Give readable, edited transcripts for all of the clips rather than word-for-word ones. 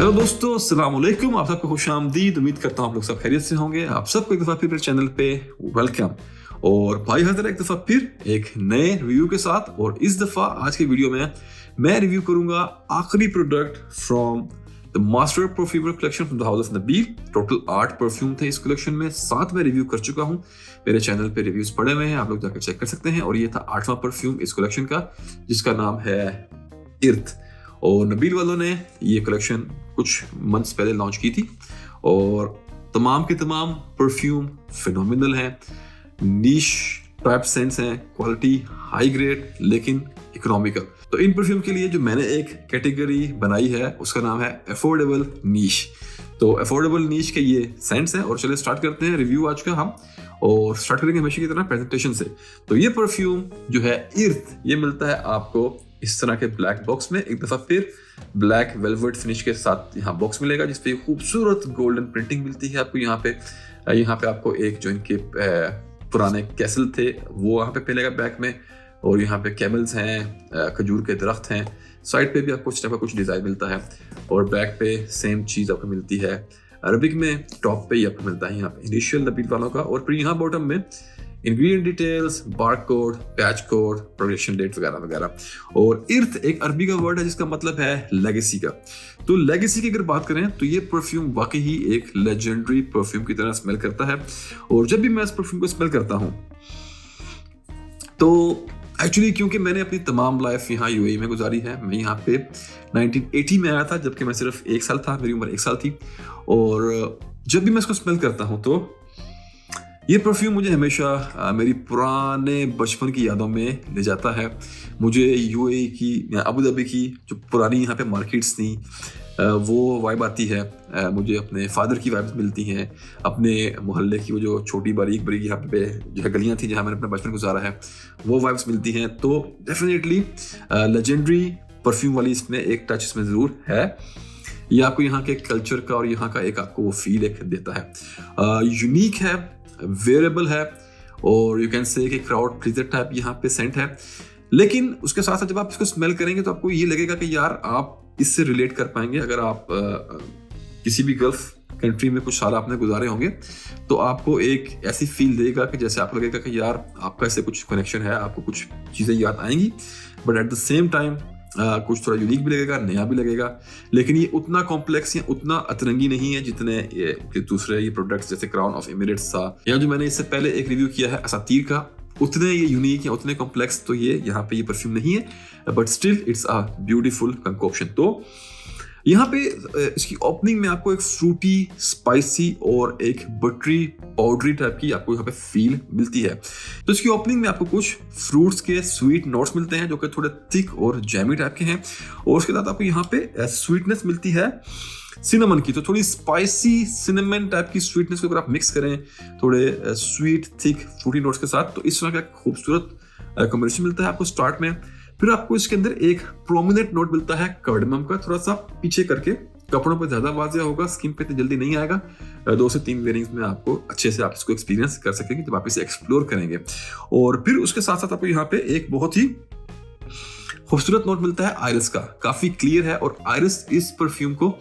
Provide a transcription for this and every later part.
Hello दोस्तों, अस्सलाम वालेकुम। आप सबको खुशामदीद। उम्मीद करता हूँ आप लोग सब खैरियत से होंगे। आप सबको एक दफ़ा फिर मेरे चैनल पे वेलकम। और भाई हाजिर एक दफ़ा फिर एक नए रिव्यू के साथ। और इस दफ़ा आज की वीडियो में मैं रिव्यू करूंगा आखिरी product from the master perfumer collection from the house of Nabeel. Total 8 perfume थे इस कलेक्शन में, 7 मैं रिव्यू कर चुका हूँ। मेरे चैनल पे रिव्यूज पड़े हुए हैं, आप लोग जाकर चेक कर सकते हैं। और ये था 8वां परफ्यूम इस कलेक्शन का, जिसका नाम है इर्थ। और नबील वालों ने ये कलेक्शन कुछ मंथ्स पहले लॉन्च की थी। और तमाम के तमाम परफ्यूम फिनोमिनल हैं, नीश टाइप सेंट्स हैं, क्वालिटी हाई ग्रेड लेकिन इकोनॉमिकल। तो इन परफ्यूम के लिए जो मैंने एक कैटेगरी बनाई है उसका नाम है अफोर्डेबल नीश। तो अफोर्डेबल नीश के ये सेंट्स हैं। और चलिए स्टार्ट करते हैं रिव्यू आज का हम। और स्टार्ट करेंगे हमेशा की तरह प्रेजेंटेशन से। तो ये परफ्यूम जो है इर्थ, ये मिलता है आपको इस तरह के ब्लैक बॉक्स में। एक दफा फिर ब्लैक वेलवेट फिनिश के साथ यहाँ बॉक्स मिलेगा, जिसपे खूबसूरत गोल्डन प्रिंटिंग मिलती है आपको। यहाँ पे आपको एक जो इनके पुराने कैसल थे वो यहाँ पे मिलेगा बैक में। और यहाँ पे कैमल्स हैं, खजूर के दरख्त हैं। साइड पे भी आपको इस टाइप का कुछ डिजाइन मिलता है। और बैक पे सेम चीज आपको मिलती है अरबिक में। टॉप पे ही आपको मिलता है यहाँ पे इनिशियल नबील वालों का। और फिर यहाँ बॉटम में ingredient details, barcode, batch code, production date वगैरह वगैरह। और इर्थ एक अरबी का वर्ड है जिसका मतलब है लेगेसी का। तो लेगेसी की अगर बात करें तो ये परफ्यूम वाकई ही एक लेजेंडरी परफ्यूम की तरह स्मेल करता है। और जब भी मैं इस परफ्यूम को स्मेल करता हूँ तो एक्चुअली क्योंकि मैंने अपनी तमाम लाइफ यहाँ यूएई में गुजारी है। मैं यहाँ पे 1980 में आया था, जबकि मैं सिर्फ 1 साल था, मेरी उम्र 1 साल थी। और जब भी मैं इसको स्मेल करता हूँ तो ये परफ्यूम मुझे हमेशा मेरी पुराने बचपन की यादों में ले जाता है। मुझे यूएई की या अबू धाबी की जो पुरानी यहाँ पे मार्केट्स थी वो वाइब आती है। मुझे अपने फादर की वाइब्स मिलती हैं, अपने मोहल्ले की वो जो छोटी बारीक बारीक यहाँ पे जो है गलियाँ थी जहाँ मैंने अपना बचपन गुजारा है, वो वाइब्स मिलती हैं। तो डेफिनेटली लेजेंडरी परफ्यूम वाली इसमें एक टच इसमें ज़रूर है। ये आपको यहाँ के कल्चर का और यहाँ का एक आपको वो फील एक देता है। यूनिक है, वेरिएबल है, और यू कैन से कि क्राउड प्लीजर टाइप यहाँ पे सेंट है। लेकिन उसके साथ साथ जब आप इसको स्मेल करेंगे तो आपको ये लगेगा कि यार आप इससे रिलेट कर पाएंगे। अगर आप किसी भी गल्फ कंट्री में कुछ साल आपने गुजारे होंगे तो आपको एक ऐसी फील देगा कि जैसे आपको लगेगा कि यार आपका इससे कुछ कनेक्शन है, आपको कुछ चीज़ें याद आएंगी। But at the same time कुछ थोड़ा यूनिक भी लगेगा, नया भी लगेगा। लेकिन ये उतना कॉम्प्लेक्स या उतना अतरंगी नहीं है जितने ये दूसरे ये प्रोडक्ट्स जैसे क्राउन ऑफ एमिरेट्स था या जो मैंने इससे पहले एक रिव्यू किया है असातीर का। उतने ये यूनिक या उतने कॉम्प्लेक्स तो ये यहाँ पे ये परफ्यूम नहीं है, but still it's a beautiful concoction. तो यहाँ पे इसकी ओपनिंग में आपको एक फ्रूटी, स्पाइसी और एक बटरी पाउडरी टाइप की आपको यहाँ पे फील मिलती है। तो इसकी ओपनिंग में आपको कुछ फ्रूट्स के स्वीट नोट्स मिलते हैं जो कि थोड़े थिक और जैमी टाइप के हैं। और उसके साथ आपको यहाँ पे स्वीटनेस मिलती है सिनेमन की। तो थोड़ी स्पाइसी सिनेमन टाइप की स्वीटनेस को अगर आप मिक्स करें थोड़े स्वीट थिक फ्रूटी नोट्स के साथ तो इस तरह का खूबसूरत कॉम्बिनेशन मिलता है आपको स्टार्ट में। फिर आपको इसके अंदर एक प्रोमिनेंट नोट मिलता है कार्डमम का, थोड़ा सा पीछे करके, कपड़ों पर ज्यादा वाज़ेह होगा, स्किन पे इतनी जल्दी नहीं आएगा। 2 से 3 वेयरिंग्स में आपको अच्छे से आप इसको एक्सपीरियंस कर सकेंगे जब आप इसे एक्सप्लोर करेंगे। और फिर उसके साथ साथ आपको यहाँ पे एक बहुत ही खूबसूरत नोट मिलता है आयरिस का, काफी क्लियर है। और आयरिस इस परफ्यूम को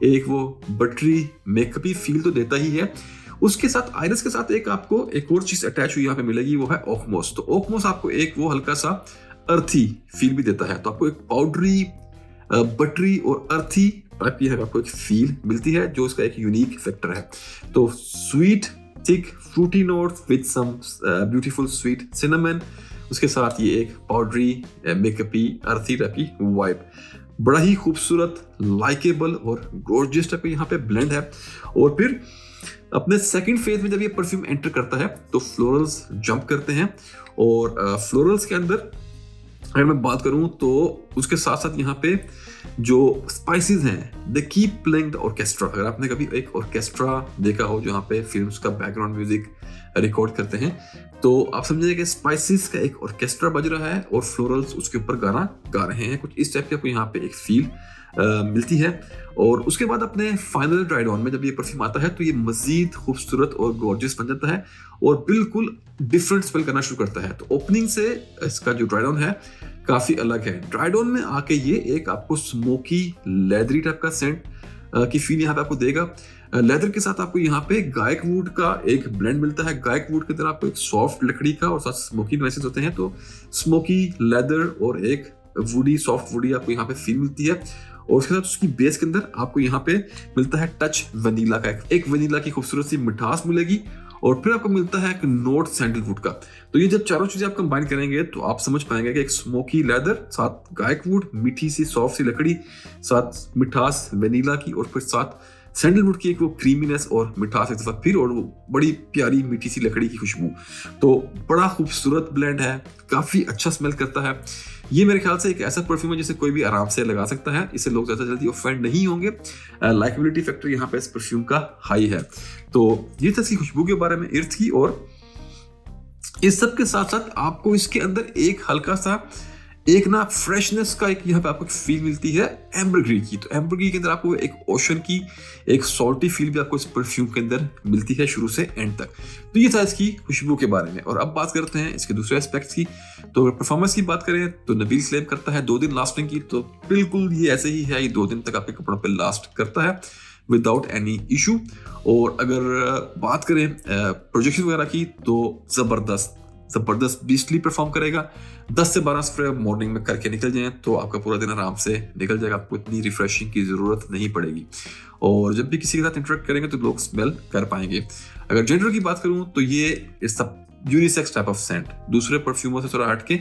एक वो बटरी मेकअपी फील तो देता ही है। उसके साथ आयरिस के साथ एक आपको एक और चीज अटैच हुई यहाँ पे मिलेगी, वो है ओकमोस। तो ओकमोस आपको एक वो हल्का सा अर्थी फील भी देता है। तो आपको एक पाउडरी, बटरी और अर्थी टाइप की आपको एक फील मिलती है जो इसका एक यूनिक फैक्टर है। तो sweet thick fruity notes with some beautiful sweet cinnamon, उसके साथ ये एक पाउडरी मेकअपी अर्थी टाइप की वाइब, बड़ा ही खूबसूरत, लाइकेबल और गॉर्जियस टाइप का यहाँ पे ब्लेंड है। और फिर अपने सेकंड फेज में जब ये परफ्यूम एंटर करता है तो फ्लोरल्स जंप करते हैं। और फ्लोरल्स के अंदर अगर मैं बात करूं तो उसके साथ साथ यहाँ पे जो स्पाइसेस हैं they keep playing the orchestra. अगर आपने कभी एक ऑर्केस्ट्रा देखा हो जहाँ पे फिल्म्स का बैकग्राउंड म्यूजिक रिकॉर्ड करते हैं तो आप समझिए कि स्पाइसेस का एक ऑर्केस्ट्रा बज रहा है और फ्लोरल्स उसके ऊपर गाना गा रहे हैं। कुछ इस टाइप की आपको यहाँ पे एक फील मिलती है। और उसके बाद अपने फाइनल ड्राइड ऑन में जब ये परफ्यूम आता है तो ये मजीद खूबसूरत और गॉर्जियस बन जाता है और बिल्कुल डिफरेंट स्मेल करना शुरू करता है। तो ओपनिंग से इसका जो ड्राइड ऑन है काफी अलग है। ड्राइड ऑन में आके ये एक आपको स्मोकी लेदरी टाइप का सेंट की फील यहाँ पे आपको देगा। लेदर के साथ आपको यहाँ पे गायक वुड का एक ब्लेंड मिलता है। गायक वुड के अंदर आपको एक सॉफ्ट लकड़ी का और साथ स्मोकी नॉइसेस होते हैं, तो स्मोकी लेदर और एक वुडी सॉफ्ट वुडी आपको यहाँ पे फील मिलती है। और उसके साथ उसकी बेस के अंदर आपको यहाँ पे मिलता है टच वनीला का, एक वनीला की खूबसूरत सी मिठास मिलेगी। और फिर आपको मिलता है एक नोट सैंडलवुड का। तो ये जब चारों चीजें आप कंबाइन करेंगे तो आप समझ पाएंगे कि एक स्मोकी लेदर, साथ गायक वुड, मीठी सी सॉफ्ट सी लकड़ी, साथ मिठास वनीला की, और फिर साथ सैंडलवुड की एक वो क्रीमीनेस और मिठास एक दफा फिर, और वो बड़ी प्यारी मीठी सी लकड़ी की खुशबू। तो बड़ा खूबसूरत ब्लेंड है, काफी अच्छा स्मेल करता है। ये मेरे ख्याल से एक ऐसा परफ्यूम है जिसे कोई भी आराम से लगा सकता है, इसे लोग ज्यादा जल्दी ऑफेंड नहीं होंगे। लाइकेबिलिटी फैक्टर यहाँ पे इस परफ्यूम का हाई है। तो ये था इसकी खुशबू के बारे में, इर्थ की। और इस सब के साथ साथ आपको इसके अंदर एक हल्का सा एक ना फ्रेशनेस का एक यहाँ पे आपको फील मिलती है एम्बरग्रीस की। तो एम्बरग्रीस के अंदर आपको एक ओशन की एक सॉल्टी फील भी आपको इस परफ्यूम के अंदर मिलती है शुरू से एंड तक। तो ये था इसकी खुशबू के बारे में। और अब बात करते हैं इसके दूसरे एस्पेक्ट्स की। तो अगर परफॉर्मेंस की बात करें तो नबील क्लेम करता है 2 दिन लास्टिंग की, तो बिल्कुल ये ऐसे ही है, ये 2 दिन तक आपके कपड़ों पर लास्ट करता है विदाउट एनी इशू। और अगर बात करें प्रोजेक्शन वगैरह की तो जबरदस्त बीस्टली परफॉर्म करेगा। 10 से 12 स्प्रे मॉर्निंग में करके निकल जाएं तो आपका पूरा दिन आराम से निकल जाएगा, आपको इतनी रिफ्रेशिंग की जरूरत नहीं पड़ेगी। और जब भी किसी के साथ इंटरेक्ट करेंगे तो लोग स्मेल कर पाएंगे। अगर जेंडर की बात करूं तो ये it's the unisex type of scent, दूसरे परफ्यूमों से थोड़ा हटके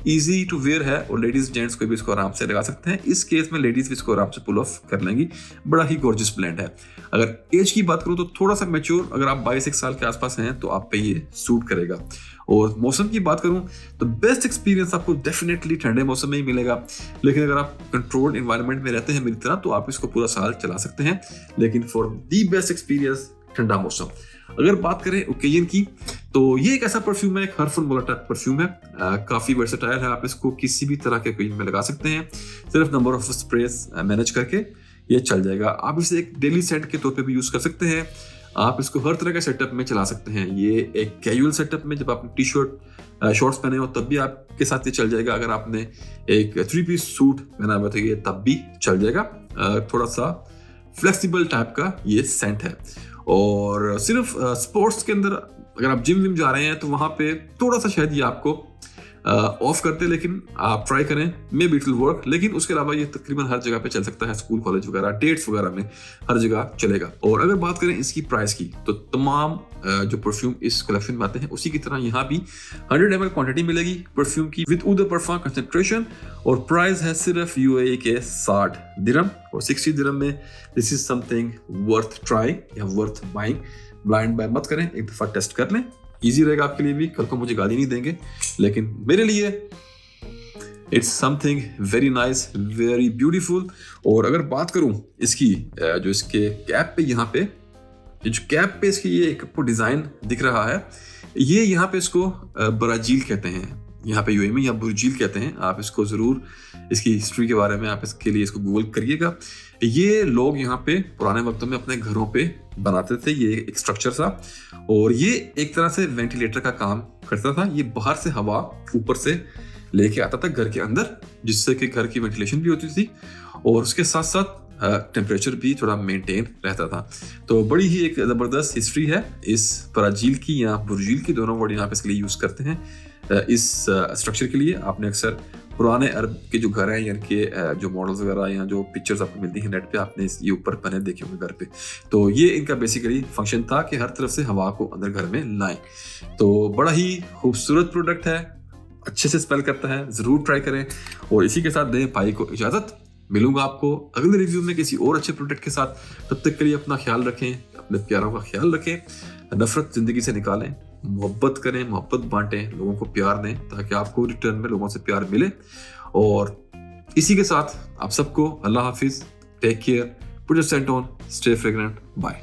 इजी टू वेयर है, और लेडीज जेंट्स कोई भी इसको आराम से लगा सकते हैं। इस केस में लेडीज भी इसको आराम से पुल ऑफ कर लेंगी। बड़ा ही गॉर्जियस ब्लेंड है। अगर एज की बात करूं तो थोड़ा सा मैच्योर, अगर आप 22 साल के आसपास हैं तो आप पे ये सूट करेगा। और मौसम की बात करूं तो बेस्ट एक्सपीरियंस आपको डेफिनेटली ठंडे मौसम में ही मिलेगा, लेकिन अगर आप कंट्रोल्ड एनवायरनमेंट में रहते हैं मेरी तरह तो आप इसको पूरा साल चला सकते हैं। लेकिन फॉर दी बेस्ट एक्सपीरियंस ठंडा मौसम। अगर बात करें ओकेजन की तो ये एक ऐसा परफ्यूम है, एक हर फन वाला टाइप परफ्यूम है, काफी वर्सेटाइल है। आप इसको किसी भी तरह के ओकेजन में लगा सकते हैं, सिर्फ नंबर ऑफ स्प्रेस मैनेज करके ये चल जाएगा। आप इसे एक डेली सेंट के तौर पे भी यूज कर सकते हैं। आप इसको हर तरह के सेटअप में चला सकते हैं। ये एक कैजुअल सेटअप में, जब आप टी शर्ट शॉर्ट्स पहने हो तब भी आपके साथ ये चल जाएगा। अगर आपने एक 3 पीस सूट पहना हुआ तो ये तब भी चल जाएगा। थोड़ा सा फ्लेक्सिबल टाइप का ये सेंट है। और सिर्फ स्पोर्ट्स के अंदर अगर आप जिम जा रहे हैं तो वहां पे थोड़ा सा शायद ये आपको ऑफ करते, लेकिन आप ट्राई करें, may be it will work. लेकिन उसके अलावा ये तकरीबन हर जगह पे चल सकता है, स्कूल कॉलेज वगैरह डेट्स वगैरह में हर जगह चलेगा। और अगर बात करें इसकी प्राइस की तो तमाम जो परफ्यूम इस कलेक्शन में आते हैं उसी की तरह यहाँ भी 100 ml क्वांटिटी मिलेगी परफ्यूम की विद ऊद परफ्यूम कंसंट्रेशन। और प्राइस है सिर्फ UAE के 60 दिरहम और 60 दिरहम में this is something worth try या वर्थ बाइंग। ब्लाइंड बाय मत करें, एक दफा टेस्ट कर लें, इजी रहेगा आपके लिए भी, कल को मुझे गाली नहीं देंगे। लेकिन मेरे लिए it's something very nice, very beautiful. और अगर बात करूं इसकी जो इसके कैप पे, यहाँ पे जो कैप पे इसकी ये एक आपको डिजाइन दिख रहा है, ये यहाँ पे इसको ब्राजील कहते हैं, यहाँ पे UAE में या बुर्जील कहते हैं। आप इसको जरूर इसकी हिस्ट्री के बारे में आप इसके लिए इसको गूगल करिएगा। ये लोग यहाँ पे पुराने वक्तों में अपने घरों पे बनाते थे, ये एक स्ट्रक्चर था और ये एक तरह से वेंटिलेटर का काम करता था। ये बाहर से हवा ऊपर से लेके आता था घर के अंदर, जिससे कि घर की वेंटिलेशन भी होती थी और उसके साथ साथ टेम्परेचर भी थोड़ा मेंटेन रहता था। तो बड़ी ही एक ज़बरदस्त हिस्ट्री है इस ब्राजील की या बुर्जील की, दोनों वर्ड यहाँ पे इसके लिए यूज़ करते हैं इस स्ट्रक्चर के लिए। आपने अक्सर पुराने अरब के जो घर हैं या इनके जो मॉडल्स वगैरह या जो पिक्चर्स आपको मिलती हैं नेट पे, आपने ये ऊपर बने देखे होंगे घर पे। तो ये इनका बेसिकली फंक्शन था कि हर तरफ से हवा को अंदर घर में लाएं। तो बड़ा ही खूबसूरत प्रोडक्ट है, अच्छे से स्मेल करता है, ज़रूर ट्राई करें। और इसी के साथ दें भाई को इजाज़त। मिलूंगा आपको अगले रिव्यू में किसी और अच्छे प्रोडक्ट के साथ। तब तक के लिए अपना ख्याल रखें, अपने प्यारों का ख्याल रखें, नफरत जिंदगी से निकालें, मोहब्बत करें, मोहब्बत बांटें, लोगों को प्यार दें ताकि आपको रिटर्न में लोगों से प्यार मिले। और इसी के साथ आप सबको अल्लाह हाफिज, take care, put your scent on, stay fragrant, bye.